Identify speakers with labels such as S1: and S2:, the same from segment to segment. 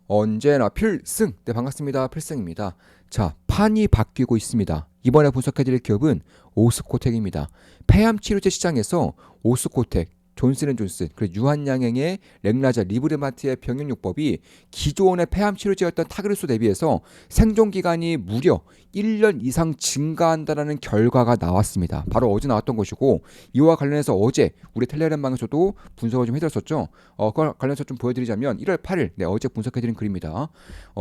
S1: 언제나 필승! 네, 반갑습니다. 필승입니다. 자, 판이 바뀌고 있습니다. 이번에 분석해드릴 기업은 오스코텍입니다. 폐암 치료제 시장에서 오스코텍, 존슨앤존슨, 그리고 유한양행의 렉나자, 리브르마트의 병용요법이 기존의 폐암 치료제였던 타그리스 대비해서 생존 기간이 무려 1년 이상 증가한다는 결과가 나왔습니다. 바로 어제 나왔던 것이고, 이와 관련해서 어제 우리 텔레그램방에서도 분석을 좀 해드렸었죠. 그걸 관련해서 좀 보여드리자면 1월 8일 어제 분석해드린 글입니다.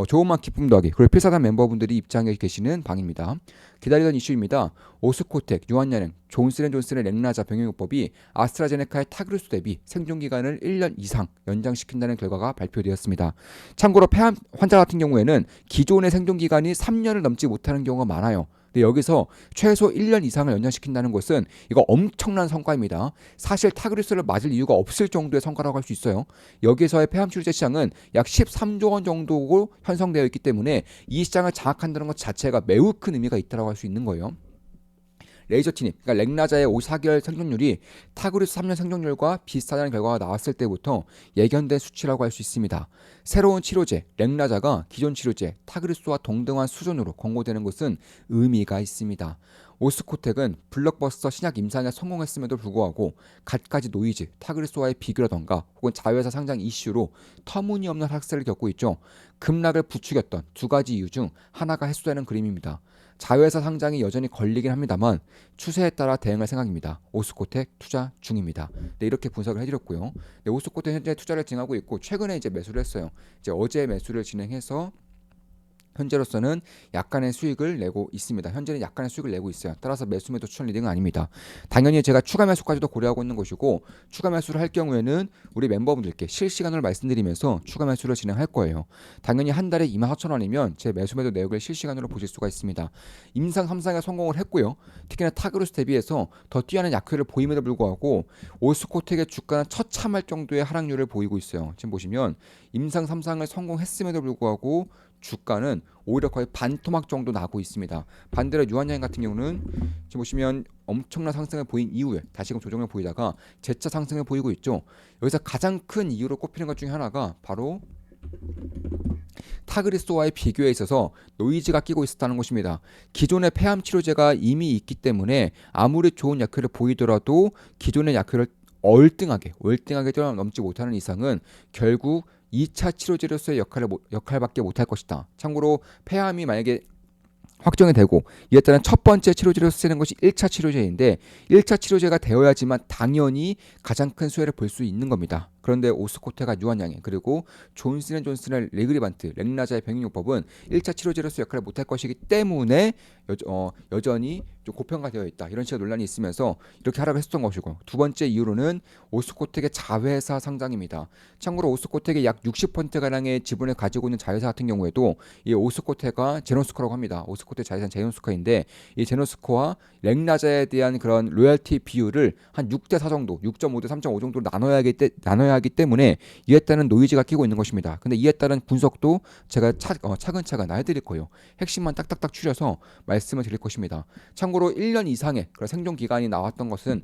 S1: 좋은만 기쁨 더하기, 그리고 필사단 멤버분들이 입장해 계시는 방입니다. 기다리던 이슈입니다. 오스코텍, 유한양행, 존슨앤존슨의 렉나자 병용요법이 아스트라제네카의 타그리스 대비 생존 기간을 1년 이상 연장시킨다는 결과가 발표되었습니다. 참고로 폐암 환자 같은 경우에는 기존의 생존 기간이 3년을 넘지 못하는 경우가 많아요. 근데 여기서 최소 1년 이상을 연장시킨다는 것은 이거 엄청난 성과입니다. 사실 타그리스를 맞을 이유가 없을 정도의 성과라고 할 수 있어요. 여기서의 폐암 치료제 시장은 약 13조 원 정도로 형성되어 있기 때문에 이 시장을 장악한다는 것 자체가 매우 큰 의미가 있다고 할 수 있는 거예요. 레이저 티닙, 그러니까 렉나자의 54개월 생존율이 타그리스 3년 생존율과 비슷하다는 결과가 나왔을 때부터 예견된 수치라고 할 수 있습니다. 새로운 치료제, 렉나자가 기존 치료제, 타그리스와 동등한 수준으로 권고되는 것은 의미가 있습니다. 오스코텍은 블록버스터 신약 임상에 성공했음에도 불구하고 갖가지 노이즈, 타그리스와의 비교라던가 혹은 자회사 상장 이슈로 터무니없는 하락세를 겪고 있죠. 급락을 부추겼던 두 가지 이유 중 하나가 해소되는 그림입니다. 자회사 상장이 여전히 걸리긴 합니다만 추세에 따라 대응할 생각입니다. 오스코텍 투자 중입니다. 네, 이렇게 분석을 해드렸고요. 네, 오스코텍 현재 투자를 진행하고 있고 최근에 이제 매수를 했어요. 이제 어제 매수를 진행해서 현재로서는 약간의 수익을 내고 있습니다. 현재는 약간의 수익을 내고 있어요. 따라서 매수 매도 추천 리딩은 아닙니다. 당연히 제가 추가 매수까지도 고려하고 있는 것이고 추가 매수를 할 경우에는 우리 멤버분들께 실시간으로 말씀드리면서 추가 매수를 진행할 거예요. 당연히 한 달에 24,000원이면 제 매수 매도 내역을 실시간으로 보실 수가 있습니다. 임상 3상에 성공을 했고요. 특히나 타그루스 대비해서 더 뛰어난 약효를 보임에도 불구하고 오스코텍의 주가는 처참할 정도의 하락률을 보이고 있어요. 지금 보시면 임상 3상을 성공했음에도 불구하고 주가는 오히려 거의 반토막 정도 나고 있습니다. 반대로 유한양행 같은 경우는 지금 보시면 엄청난 상승을 보인 이후에 다시금 조정을 보이다가 재차 상승을 보이고 있죠. 여기서 가장 큰 이유로 꼽히는 것 중에 하나가 바로 타그리스와의 비교에 있어서 노이즈가 끼고 있었다는 것입니다. 기존의 폐암 치료제가 이미 있기 때문에 아무리 좋은 약효를 보이더라도 기존의 약효를 월등하게 뛰어넘지 못하는 이상은 결국 2차 치료제로서의 역할밖에 못할 것이다. 참고로 폐암이 만약에 확정이 되고 이에 따른 첫 번째 치료제로 쓰는 것이 1차 치료제인데 1차 치료제가 되어야지만 당연히 가장 큰 수혜를 볼 수 있는 겁니다. 그런데 오스코텍과 유한양행 그리고 존슨앤존슨의 레그리반트, 렉나자의 병용요법은 1차 치료제로서 역할을 못할 것이기 때문에 여전히 좀 고평가되어 있다. 이런 식의 논란이 있으면서 이렇게 하락을 했었던 것이고 두 번째 이유로는 오스코텍의 자회사 상장입니다. 참고로 오스코텍의 약 60%가량의 지분을 가지고 있는 자회사 같은 경우에도 이 오스코텍과 제노스코라고 합니다. 오스코텍 자회사는 제노스코인데 이 제노스코와 렉나자에 대한 그런 로열티 비율을 한 6대4 정도, 6.5대 3.5 정도로 나눠야 하기 때문에 이에 따른 노이즈가 끼고 있는 것입니다. 근데 이에 따른 분석도 제가 차근차근 해드릴 거예요. 핵심만 딱딱딱 추려서 말씀을 드릴 것입니다. 참고로 1년 이상의 그런 생존 기간이 나왔던 것은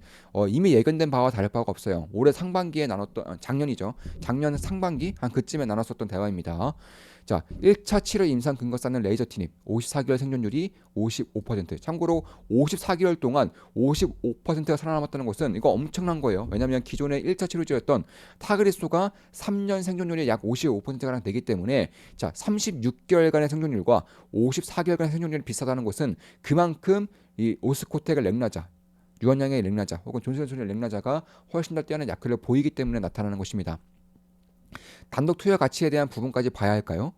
S1: 이미 예견된 바와 다를 바가 없어요. 올해 상반기에 나눴던 작년이죠. 작년 상반기 한 그쯤에 나눴었던 대화입니다. 자, 1차 치료 임상 근거 쌓는 레이저 티닙 54개월 생존율이 55%. 참고로 54개월 동안 55%가 살아남았다는 것은 이거 엄청난 거예요. 왜냐하면 기존의 1차 치료제였던 타그리스가 3년 생존율이 약 55%가량 되기 때문에 자, 36개월간의 생존율과 54개월간의 생존율이 비슷하다는 것은 그만큼 이 오스코텍의 렉나자 유한양의 렉나자 혹은 존슨앤존슨의 렉나자가 훨씬 더 뛰어난 약효를 보이기 때문에 나타나는 것입니다. 단독 투여 가치에 대한 부분까지 봐야 할까요?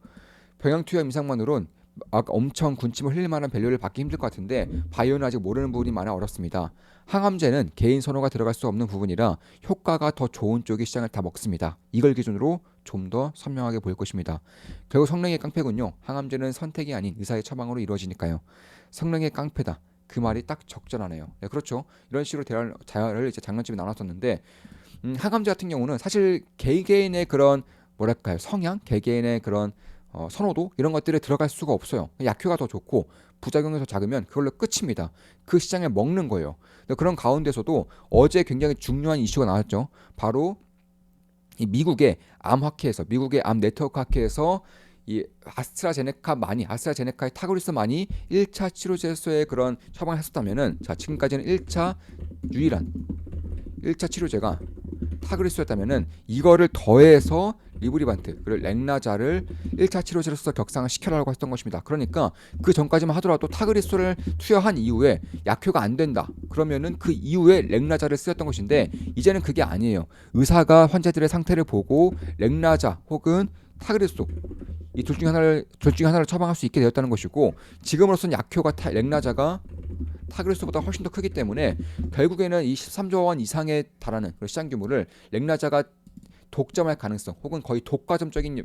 S1: 병영 투여 임상만으론 엄청 군침을 흘릴 만한 밸류를 받기 힘들 것 같은데 바이오는 아직 모르는 부분이 많아 어렵습니다. 항암제는 개인 선호가 들어갈 수 없는 부분이라 효과가 더 좋은 쪽이 시장을 다 먹습니다. 이걸 기준으로 좀 더 선명하게 보일 것입니다. 결국 성능의 깡패군요. 항암제는 선택이 아닌 의사의 처방으로 이루어지니까요. 성능의 깡패다. 그 말이 딱 적절하네요. 네, 그렇죠. 이런 식으로 대화를 이제 장난집에 나눴었는데 항암제 같은 경우는 사실 개개인의 그런 뭐랄까요 성향, 개개인의 그런 선호도 이런 것들에 들어갈 수가 없어요. 약효가 더 좋고 부작용이 더 작으면 그걸로 끝입니다. 그 시장을 먹는 거예요. 그런 가운데서도 어제 굉장히 중요한 이슈가 나왔죠. 바로 이 미국의 암학회에서 미국의 암 네트워크 학회에서 이 아스트라제네카의 타그리스만이 1차 치료제로서의 그런 처방을 했었다면은 자 지금까지는 유일한 1차 치료제가 타그리스였다면은 이거를 더해서 리브리반트 그리고 렉나자를 1차 치료제로서 격상을 시켜라고 했던 것입니다. 그러니까 그 전까지만 하더라도 타그리스를 투여한 이후에 약효가 안 된다. 그러면은 그 이후에 렉나자를 쓰였던 것인데 이제는 그게 아니에요. 의사가 환자들의 상태를 보고 렉나자 혹은 타그리스 이 둘 중에 하나를 처방할 수 있게 되었다는 것이고 지금으로서는 렉나자가 타그리스보다 훨씬 더 크기 때문에 결국에는 이 13조 원 이상에 달하는 그런 시장 규모를 렉나자가 독점할 가능성 혹은 거의 독과점적인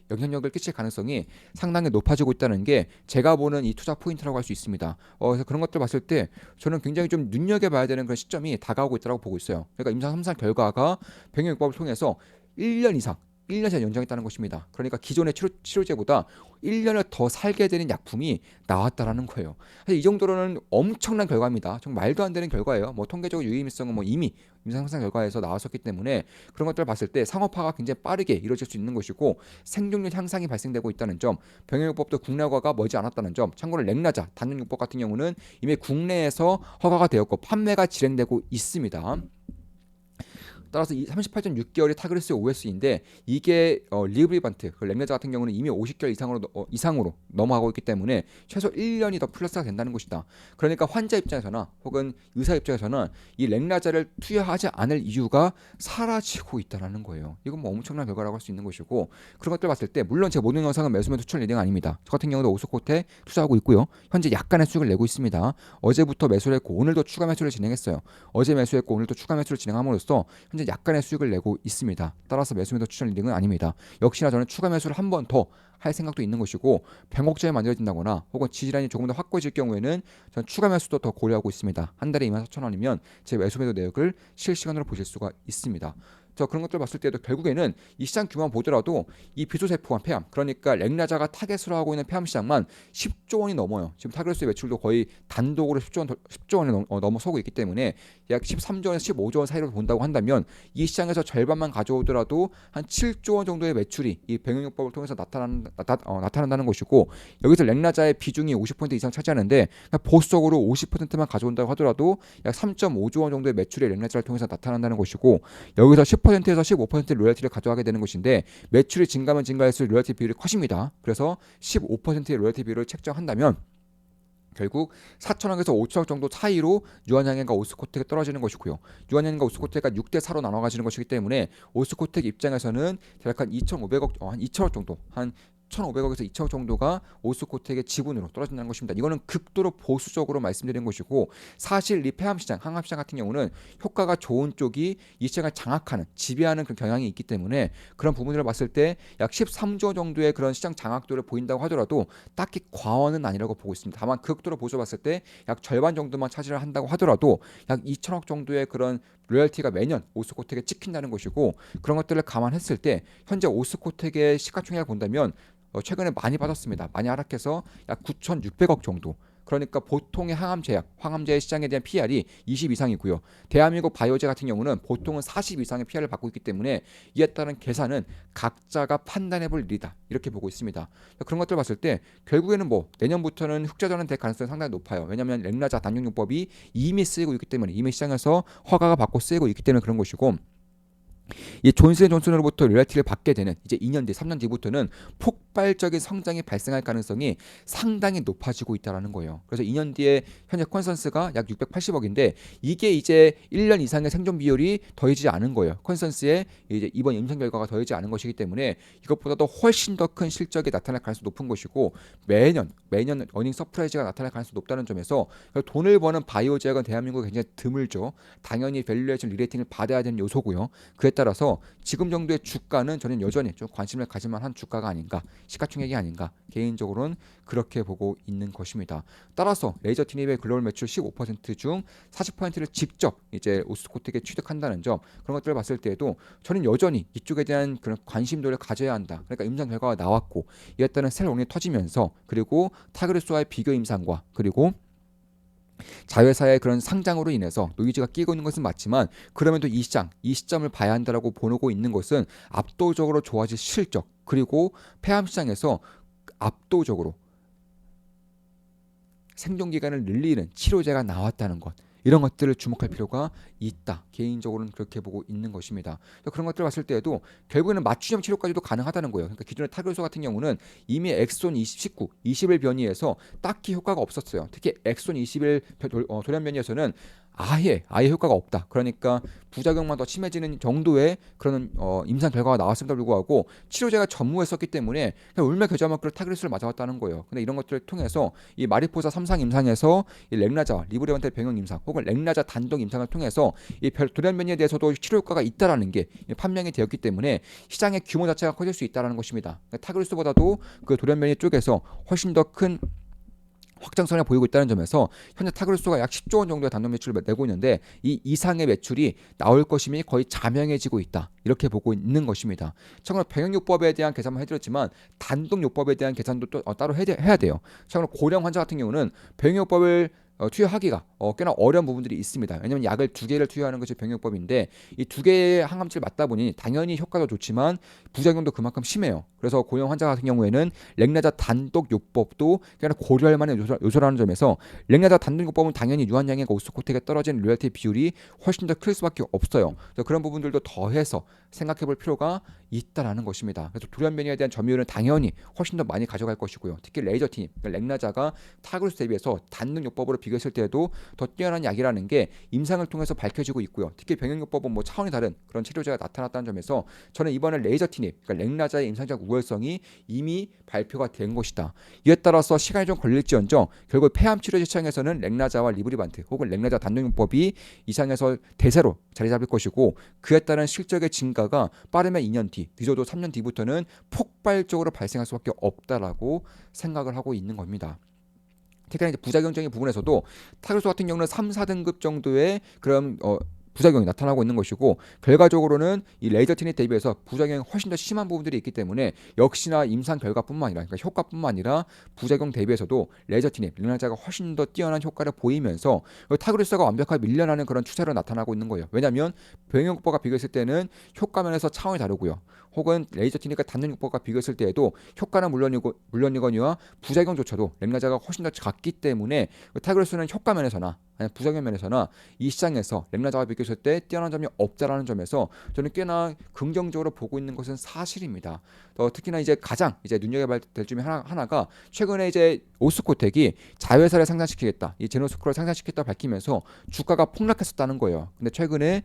S1: 영향력을 끼칠 가능성이 상당히 높아지고 있다는 게 제가 보는 이 투자 포인트라고 할 수 있습니다. 그래서 그런 것들 봤을 때 저는 굉장히 좀 눈여겨봐야 되는 그런 시점이 다가오고 있다고 보고 있어요. 그러니까 임상 3상 결과가 병행요법을 통해서 1년 이상 1년 연장했다는 것입니다. 그러니까 기존의 치료제보다 1년을 더 살게 되는 약품이 나왔다라는 거예요. 사실 이 정도로는 엄청난 결과입니다. 정말 말도 안 되는 결과예요. 뭐 통계적 유의미성은 뭐 이미 임상상상 결과에서 나왔었기 때문에 그런 것들을 봤을 때 상업화가 굉장히 빠르게 이루어질 수 있는 것이고 생존율 향상이 발생되고 있다는 점, 병행요법도 국내화가 머지 않았다는 점. 참고로 렉나자 단용요법 같은 경우는 이미 국내에서 허가가 되었고 판매가 진행되고 있습니다. 따라서 이 38.6개월이 타그리스의 OS인데 이게 리브리반트 렉나자 같은 경우는 이미 50개월 이상으로 넘어가고 있기 때문에 최소 1년이 더 플러스가 된다는 것이다. 그러니까 환자 입장에서나 혹은 의사 입장에서는 이 렉나자를 투여하지 않을 이유가 사라지고 있다는 거예요. 이건 뭐 엄청난 결과라고 할 수 있는 것이고 그런 것들 봤을 때 물론 제 모든 영상은 매수매도 추천 리딩 아닙니다. 저 같은 경우도 오스코트에 투자하고 있고요. 현재 약간의 수익을 내고 있습니다. 어제부터 매수를 했고 오늘도 추가 매수를 진행했어요. 어제 매수했고 오늘도 추가 매수를 진행함으로써 현재 약간의 수익을 내고 있습니다. 따라서 매수매도 추천 리딩은 아닙니다. 역시나 저는 추가 매수를 한 번 더 할 생각도 있는 것이고 병옥장이 만들어진다거나 혹은 지질환이 조금 더 확고해질 경우에는 저는 추가 매수도 더 고려하고 있습니다. 한 달에 24,000원이면 제 매수매도 내역을 실시간으로 보실 수가 있습니다. 그런 것들 봤을 때도 결국에는 이 시장 규모만 보더라도 이 비조세포와 폐암 그러니까 렉나자가 타겟으로 하고 있는 폐암 시장만 10조 원이 넘어요. 지금 타그리스의 매출도 거의 단독으로 10조 원이 넘어서고 있기 때문에 약 13조 원에서 15조 원 사이로 본다고 한다면 이 시장에서 절반만 가져오더라도 한 7조 원 정도의 매출이 이 병행요법을 통해서 나타난다는 것이고 여기서 렉나자의 비중이 50% 이상 차지하는데 보수적으로 50%만 가져온다고 하더라도 약 3.5조 원 정도의 매출이 렉나자를 통해서 나타난다는 것이고 여기서 10%에서 15% 로열티를 가져가게 되는 것인데 매출이 증가하면 증가할수록 로열티 비율이 커집니다. 그래서 15%의 로열티 비율을 책정한다면 결국 4천억에서 5천억 정도 차이로 유한양행과 오스코텍이 떨어지는 것이고요. 유한양행과 오스코텍가 6대 4로 나눠 가지는 것이기 때문에 오스코텍 입장에서는 대략 한 2,500억 정도 한 1,500억에서 2천억 정도가 오스코텍의 지분으로 떨어진다는 것입니다. 이거는 극도로 보수적으로 말씀드린 것이고 사실 이 폐암시장, 항암시장 같은 경우는 효과가 좋은 쪽이 이 시장을 장악하는, 지배하는 그런 경향이 있기 때문에 그런 부분들을 봤을 때 약 13조 정도의 그런 시장 장악도를 보인다고 하더라도 딱히 과언은 아니라고 보고 있습니다. 다만 극도로 보수 봤을 때 약 절반 정도만 차지를 한다고 하더라도 약 2천억 정도의 그런 로열티가 매년 오스코텍에 찍힌다는 것이고 그런 것들을 감안했을 때 현재 오스코텍의 시가총액을 본다면 최근에 많이 받았습니다. 많이 하락해서 약 9,600억 정도. 그러니까 보통의 항암제의 시장에 대한 PR이 20 이상이고요. 대한민국 바이오제 같은 경우는 보통은 40 이상의 PR을 받고 있기 때문에 이에 따른 계산은 각자가 판단해볼 일이다. 이렇게 보고 있습니다. 그런 것들 봤을 때 결국에는 뭐 내년부터는 흑자전환 될 가능성이 상당히 높아요. 왜냐하면 렉나자 단용요법이 이미 쓰이고 있기 때문에 이미 시장에서 허가가 받고 쓰이고 있기 때문에 그런 것이고 이 존슨앤존슨으로부터 로열티를 받게 되는 이제 2년 뒤, 3년 뒤부터는 폭발적인 성장이 발생할 가능성이 상당히 높아지고 있다는 거예요. 그래서 2년 뒤에 현재 컨센서스가 약 680억인데 이게 이제 1년 이상의 생존 비율이 더해지지 않은 거예요. 컨센서스에 이제 이번 임상 결과가 더해지지 않은 것이기 때문에 이것보다도 훨씬 더 큰 실적이 나타날 가능성이 높은 것이고 매년 어닝 서프라이즈가 나타날 가능성이 높다는 점에서 돈을 버는 바이오제약은 대한민국에 굉장히 드물죠. 당연히 밸류에이션 리레이팅을 받아야 되는 요소고요. 그에 따라서 지금 정도의 주가는 저는 여전히 좀 관심을 가질 만한 주가가 아닌가, 시가총액이 아닌가 개인적으로는 그렇게 보고 있는 것입니다. 따라서 레이저 티닙의 글로벌 매출 15%중 40%를 직접 이제 오스코텍에 취득한다는 점 그런 것들을 봤을 때에도 저는 여전히 이쪽에 대한 그런 관심도를 가져야 한다. 그러니까 임상 결과가 나왔고 이에 따른 셀 원이 터지면서 그리고 타그리스와의 비교 임상과 그리고 자회사의 그런 상장으로 인해서 노이즈가 끼고 있는 것은 맞지만 그럼에도 이 시장, 이 시점을 봐야 한다라고 보고 있는 것은 압도적으로 좋아질 실적 그리고 폐암 시장에서 압도적으로 생존 기간을 늘리는 치료제가 나왔다는 것. 이런 것들을 주목할 필요가 있다. 개인적으로는 그렇게 보고 있는 것입니다. 그런 것들을 봤을 때에도 결국에는 맞춤형 치료까지도 가능하다는 거예요. 그러니까 기존의 타그리소 같은 경우는 이미 엑손 19, 20일 변이에서 딱히 효과가 없었어요. 특히 엑손 20일 돌연 변이에서는 아예 효과가 없다. 그러니까 부작용만 더 심해지는 정도의 그런 임상 결과가 나왔음에도 불구하고 치료제가 전무했었기 때문에 그냥 울며 겨자 먹기로 타그리스를 맞아왔다는 거예요. 근데 이런 것들을 통해서 이 마리포사 3상 임상에서 이 렉나자와 리브레반테 병용 임상 혹은 렉나자 단독 임상을 통해서 이 돌연변이에 대해서도 치료 효과가 있다라는 게 판명이 되었기 때문에 시장의 규모 자체가 커질 수 있다라는 것입니다. 그러니까 타그리스보다도 그 돌연변이 쪽에서 훨씬 더 큰 확장성을 보이고 있다는 점에서 현재 타그리스가 약 10조 원 정도의 단독 매출을 내고 있는데 이 이상의 매출이 나올 것임이 거의 자명해지고 있다. 이렇게 보고 있는 것입니다. 참고로 병역요법에 대한 계산만 해드렸지만 단독요법에 대한 계산도 또 따로 해야 돼요. 참고로 고령 환자 같은 경우는 병역요법을 투여하기가 꽤나 어려운 부분들이 있습니다. 왜냐하면 약을 2개를 투여하는 것이 병역법인데 이 2개의 항암제를 맞다 보니 당연히 효과도 좋지만 부작용도 그만큼 심해요. 그래서 고령 환자 같은 경우에는 렉나자 단독 요법도 꽤나 고려할 만한 요소라는 점에서 렉나자 단독 요법은 당연히 유한양액과 오스코텍에 떨어진 로열티 비율이 훨씬 더 클 수밖에 없어요. 그래서 그런 부분들도 더해서 생각해볼 필요가 있다라는 것입니다. 그래서 돌연변이에 대한 점유율은 당연히 훨씬 더 많이 가져갈 것이고요. 특히 레이저틴, 그러니까 렉나자가 타그리스 대비해서 단독 요법으로 비교했을 때에도 더 뛰어난 약이라는 게 임상을 통해서 밝혀지고 있고요. 특히 병역요법은 뭐 차원이 다른 그런 치료제가 나타났다는 점에서 저는 이번에 레이저틴입, 그러니까 렉나자의 임상적 우월성이 이미 발표가 된 것이다. 이에 따라서 시간이 좀 걸릴지언정 결국 폐암 치료 시장에서는 렉나자와 리브리반트 혹은 렉나자 단독요법이 이상에서 대세로 자리 잡을 것이고 그에 따른 실적의 증가가 빠르면 2년 뒤, 늦어도 3년 뒤부터는 폭발적으로 발생할 수밖에 없다라고 생각을 하고 있는 겁니다. 특히나 이제 부작용적인 부분에서도 타그리소 같은 경우는 3, 4등급 정도의 그런 부작용이 나타나고 있는 것이고 결과적으로는 이 레이저틴에 대비해서 부작용이 훨씬 더 심한 부분들이 있기 때문에 역시나 임상 결과뿐만 아니라 그러니까 효과뿐만 아니라 부작용 대비해서도 레이저틴의 렉나자가 훨씬 더 뛰어난 효과를 보이면서 타그리스가 완벽하게 밀려나는 그런 추세로 나타나고 있는 거예요. 왜냐하면 병역요법과 비교했을 때는 효과 면에서 차원이 다르고요. 혹은 레이저틴과 단독요법과 비교했을 때에도 효과는 물론이거니와 부작용조차도 렉나자가 훨씬 더 작기 때문에 타그리스는 효과 면에서나 아니 부작용 면에서나 이 시장에서 렉나자와 비교했을 때 뛰어난 점이 없다라는 점에서 저는 꽤나 긍정적으로 보고 있는 것은 사실입니다. 특히나 이제 가장 이제 눈여겨봐야 될 점이 하나가 최근에 이제 오스코텍이 자회사를 상장시키겠다, 이 제노스코를 상장시키겠다 밝히면서 주가가 폭락했었다는 거예요. 근데 최근에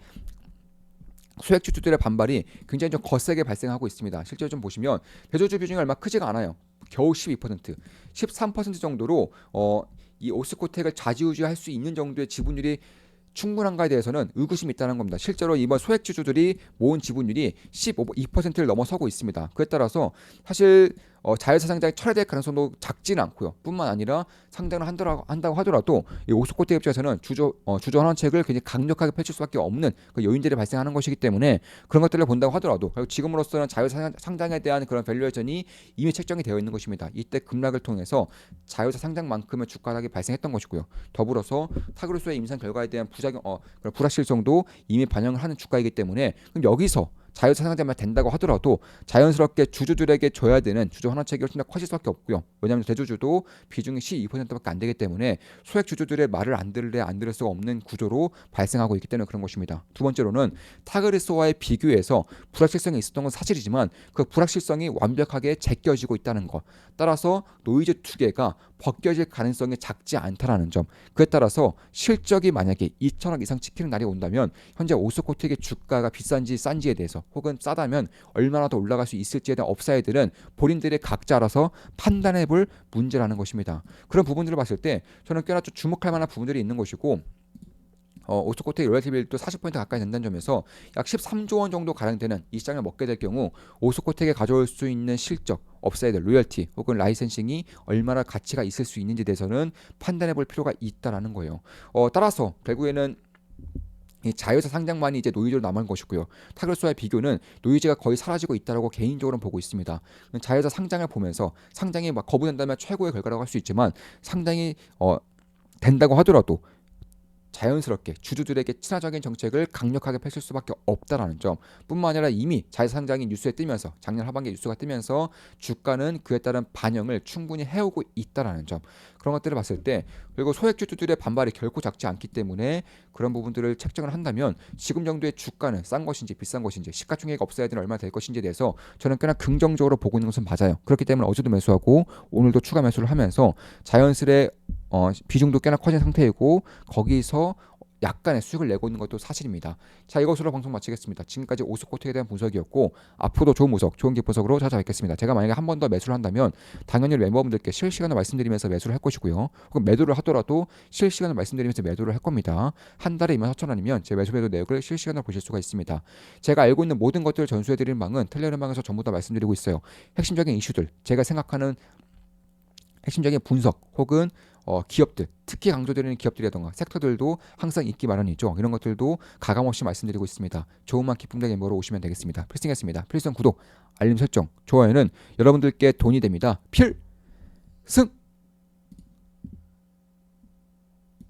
S1: 소액주주들의 반발이 굉장히 좀 거세게 발생하고 있습니다. 실제로 좀 보시면 대주주 비중이 얼마 크지가 않아요. 겨우 12%, 13% 정도로 이 오스코텍을 좌지우지할 수 있는 정도의 지분율이 충분한가에 대해서는 의구심이 있다는 겁니다. 실제로 이번 소액주주들이 모은 지분율이 12%를 넘어서고 있습니다. 그에 따라서 사실 자회사 상장이 철회될 가능성도 작지는 않고요. 뿐만 아니라 상장을 한다고 하더라도 이 오스코텍 입장에서는 주주 환원책을 굉장히 강력하게 펼칠 수밖에 없는 그 요인들이 발생하는 것이기 때문에 그런 것들을 본다고 하더라도 지금으로서는 자회사 상장에 대한 그런 밸류에이션이 이미 책정이 되어 있는 것입니다. 이때 급락을 통해서 자회사 상장만큼의 주가 하락이 발생했던 것이고요. 더불어서 타그리소의 임상 결과에 대한 그런 불확실성도 이미 반영을 하는 주가이기 때문에 그럼 여기서 자회사 상장만 된다고 하더라도 자연스럽게 주주들에게 줘야 되는 주주 환원책이 훨씬 더 커질 수밖에 없고요. 왜냐하면 대주주도 비중이 12%밖에 안 되기 때문에 소액 주주들의 말을 안 들을 수가 없는 구조로 발생하고 있기 때문에 그런 것입니다. 두 번째로는 타그리소와의 비교에서 불확실성이 있었던 건 사실이지만 그 불확실성이 완벽하게 제껴지고 있다는 것. 따라서 노이즈 투계가 벗겨질 가능성이 작지 않다라는 점. 그에 따라서 실적이 만약에 2천억 이상 찍히는 날이 온다면 현재 오스코텍의 주가가 비싼지 싼지에 대해서 혹은 싸다면 얼마나 더 올라갈 수 있을지에 대한 업사이드는 본인들의 각자 알아서 판단해 볼 문제라는 것입니다. 그런 부분들을 봤을 때 저는 꽤나 좀 주목할 만한 부분들이 있는 것이고 오스코텍 로열티 비율도 40% 가까이 된다는 점에서 약 13조 원 정도 가량 되는 이 시장을 먹게 될 경우 오스코텍에 가져올 수 있는 실적, 업사이드, 로열티 혹은 라이센싱이 얼마나 가치가 있을 수 있는지에 대해서는 판단해 볼 필요가 있다라는 거예요. 따라서 결국에는 이 자회사 상장만이 이제 노이즈로 남은 것이고요. 타그리소와의 비교는 노이즈가 거의 사라지고 있다고 개인적으로 보고 있습니다. 자회사 상장을 보면서 상장이 막 거부된다면 최고의 결과라고 할 수 있지만 상장이 된다고 하더라도 자연스럽게 주주들에게 친화적인 정책을 강력하게 펼칠 수밖에 없다라는 점 뿐만 아니라 이미 자회사상장이 뉴스에 뜨면서 작년 하반기에 뉴스가 뜨면서 주가는 그에 따른 반영을 충분히 해오고 있다라는 점 그런 것들을 봤을 때 그리고 소액주주들의 반발이 결코 작지 않기 때문에 그런 부분들을 책정을 한다면 지금 정도의 주가는 싼 것인지 비싼 것인지 시가총액이 없어야 되는 얼마나 될 것인지에 대해서 저는 꽤나 긍정적으로 보고 있는 것은 맞아요. 그렇기 때문에 어제도 매수하고 오늘도 추가 매수를 하면서 자연스레 비중도 꽤나 커진 상태이고 거기서 약간의 수익을 내고 있는 것도 사실입니다. 자, 이것으로 방송 마치겠습니다. 지금까지 오스코텍에 대한 분석이었고 앞으로도 좋은 분석, 좋은 분석으로 찾아뵙겠습니다. 제가 만약에 한 번 더 매수를 한다면 당연히 멤버분들께 실시간으로 말씀드리면서 매수를 할 것이고요. 혹은 매도를 하더라도 실시간으로 말씀드리면서 매도를 할 겁니다. 한 달에 24,000원이면 제 매수 매도 내역을 실시간으로 보실 수가 있습니다. 제가 알고 있는 모든 것들을 전수해드리는 방은 텔레그램방에서 전부 다 말씀드리고 있어요. 핵심적인 이슈들, 제가 생각하는 핵심적인 분석 혹은 기업들, 특히 강조드리는 기업들이라던가 섹터들도 항상 있기 마련이죠. 이런 것들도 가감없이 말씀드리고 있습니다. 좋은만 기쁨된 멤버로 오시면 되겠습니다. 필승이었습니다. 필승 구독, 알림 설정, 좋아요는 여러분들께 돈이 됩니다. 필승!